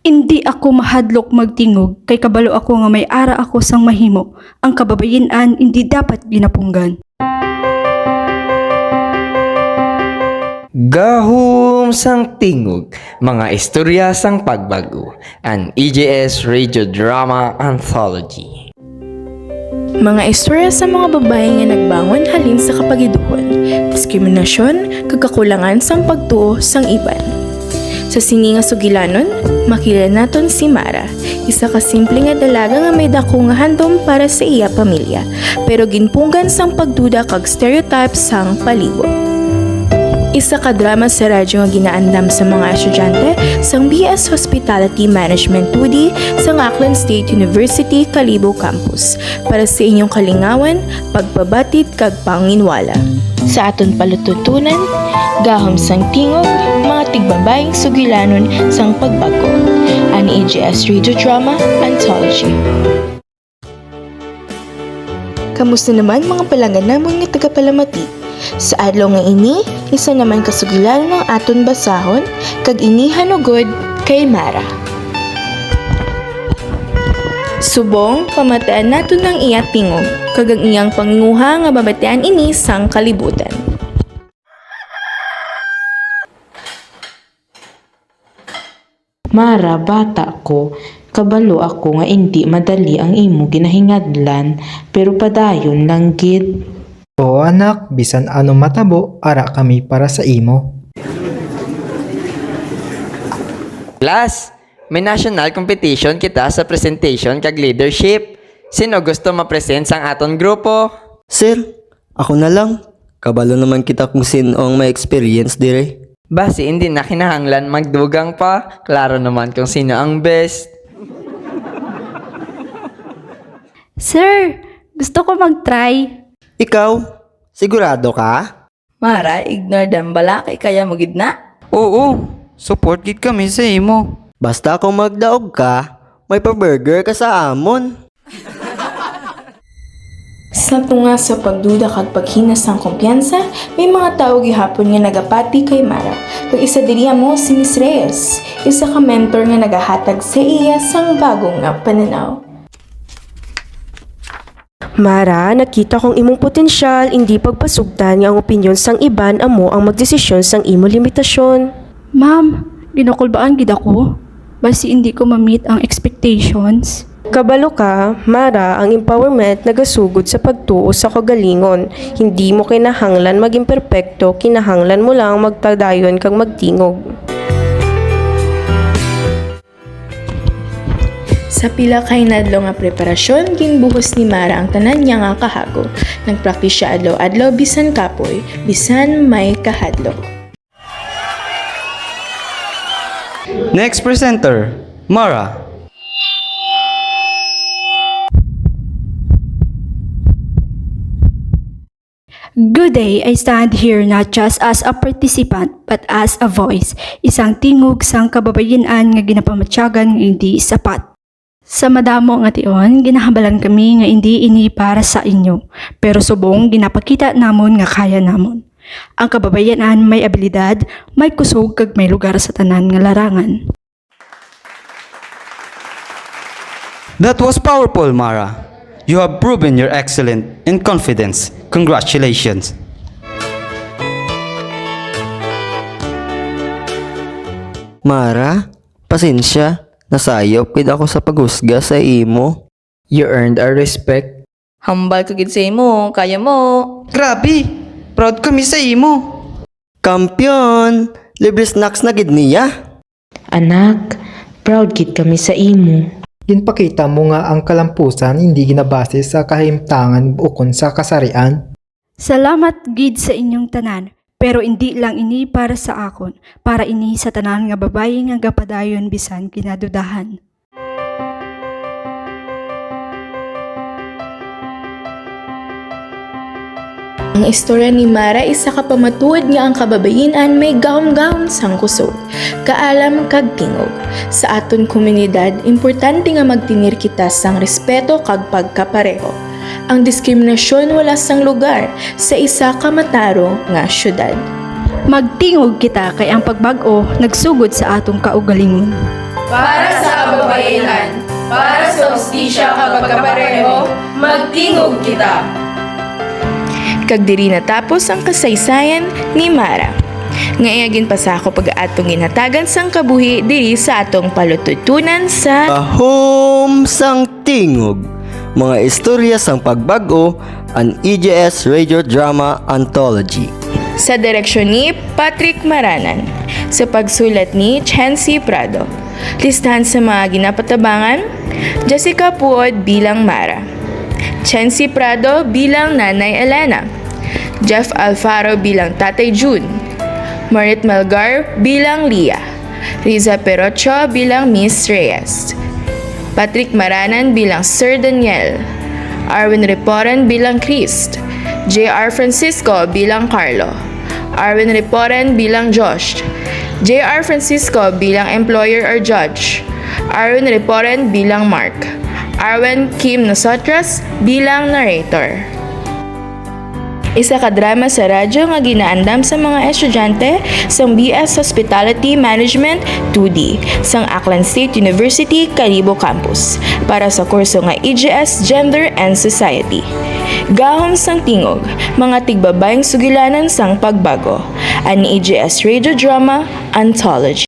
Indi ako mahadlok magtingog kay kabalo ako nga may ara ako sang mahimo. Ang kababayen-an indi dapat ginapunggan. Gahom sang tingog, mga istorya sang pagbago, an EJS Radio Drama Anthology. Mga istorya sa mga babae nga nagbangon halin sa kapagiduhon, diskriminasyon, kagakulangan sang pagtuo sang iban. Sa sini nga sugilanon, makilala naton si Mara, isa ka simple nga dalaga nga may dako nga handom para sa iya pamilya, pero ginpunggan sang pagduda kag stereotypes sang palibot. Isa ka drama sa radyo nga ginaandam sa mga estudyante sang BS Hospitality Management 2D sa Auckland State University, Kalibo Campus para sa inyong kalingawan, pagpabatid kag panginwala. Sa aton palututunan, gahom sang tingog, mga tigbabayang sugilanon sang pagbago. An EJS Radio Drama Anthology. Kamusta naman mga palanggan namon nga taga-Palamati? Sa adlaw nga ini, isa naman kasugilanon ng aton basahon, kag ini hanugod kay Mara. Subong, pamataan nato ng iya tingog, kag ang iyang panginguha nga babatian ini sang kalibutan. Mara, bata ko, kabalo ako nga hindi madali ang imo ginahingadlan, pero padayon lang gid. Oo anak, bisan ano matabo, ara kami para sa imo. Class, may national competition kita sa presentation kag leadership. Sino gusto ma-present sang aton grupo? Sir, ako na lang. Kabalo naman kita kung sino ang may experience dire. Basi hindi na kinahanglan magdugang pa. Klaro naman kung sino ang best. Sir, gusto ko mag-try. Ikaw, sigurado ka? Mara, ignore dam bala kay kaya mo gid na. Oo, support gid kami sa imo. Basta kung magdaog ka, may pa-burger ka sa amon. Sa tunga sa pagduda kag paghinas sang kumpiyansa, may mga tao gihapon nga nagapati kay Mara. Kag isa diri mo si Miss Reyes, isa ka mentor nga nagahatag sa iya sang bagong nga pananaw. Mara, nakita kong imong potensyal, hindi pagpasugtan nga ang opinyon sang iban amo ang magdesisyon sang imo limitasyon. Ma'am, ginakulbaan gid ako. Basi hindi ko ma-meet ang expectations. Kabalo ka, Mara, ang empowerment nagasugod sa pagtuo sa kagalingon. Hindi mo kinahanglan maging perpekto, kinahanglan mo lang magtadayon kag magtingog. Sa pila kay nadlo nga preparasyon, ginbuhos ni Mara ang tanan niya nga kahago. Nagpractice siya adlaw-adlaw bisan kapoy, bisan may kahadlok. Next presenter, Mara. Good day, I stand here not just as a participant but as a voice. Isang tingog sang kababayen-an nga ginapamatyagan nga hindi sapat. Sa madamo nga tion, ginahabalan kami nga hindi ini para sa inyo, pero subong ginapakita namon nga kaya namon. Ang kababayan-an may abilidad, may kusog kag may lugar sa tanan nga larangan. That was powerful, Mara. You have proven you're excellent in confidence. Congratulations. Mara, pasensya. Nasayop kid ako sa paghusga sa imo. You earned our respect. Hambal ka gid sa imo, kaya mo. Grabe, proud kami sa imo. Kampiyon! Libre snacks na gid niya. Anak, proud gid kami sa imo. Ginpakita mo nga ang kalampusan hindi ginabase sa kahimtangan ukon sa kasarian. Salamat gid sa inyong tanan, pero hindi lang ini para sa akon, para ini sa tanan nga babaye nga gapadayon bisan kinadudahan. Ang istorya ni Mara isa ka pamatuod nga ang kababayen-an may gahom-gahom sang kusog, kaalam kag tingog. Sa aton komunidad, importante nga magtinir kita sang respeto kag pagkapareho. Ang diskriminasyon wala sang lugar sa isa ka mataro nga syudad. Magtingog kita kay ang pagbag-o nagsugod sa atong kaugalingon. para sa kababayan, para sa hustisya kapagkapareho, magtingog kita. Kag diri natapos ang kasaysayan ni Mara. Ngayagin pa sa ako pag-aatong ginhatagan sang kabuhi diri sa atong palututunan sa Ahom sang tingog. Mga istorya sang pagbago, an EJS Radio Drama Anthology. sa direksyon ni Patrick Maranan, sa pagsulat ni Chancy Prado. Listahan sa mga ginapatabangan, Jessica Puod bilang Mara, Chancy Prado bilang Nanay Elena, Jeff Alfaro bilang Tatay June, Marit Melgar bilang Lia, Riza Perocho bilang Miss Reyes, Patrick Maranan bilang Sir Daniel, Arwin Reporen bilang Christ, J.R. Francisco bilang Carlo, Arwin Reporen bilang Josh, J.R. Francisco bilang employer or judge, Arwin Reporen bilang Mark, Arwen Kim Nosotras bilang narrator. Isa ka drama sa radyo nga ginaandam sa mga estudyante sang BS Hospitality Management 2D sang Aklan State University, Calibo Campus para sa kurso nga EJS Gender and Society. Gahom sang tingog, mga tigbabayang sugilanan sang pagbago. An EJS Radio Drama Anthology.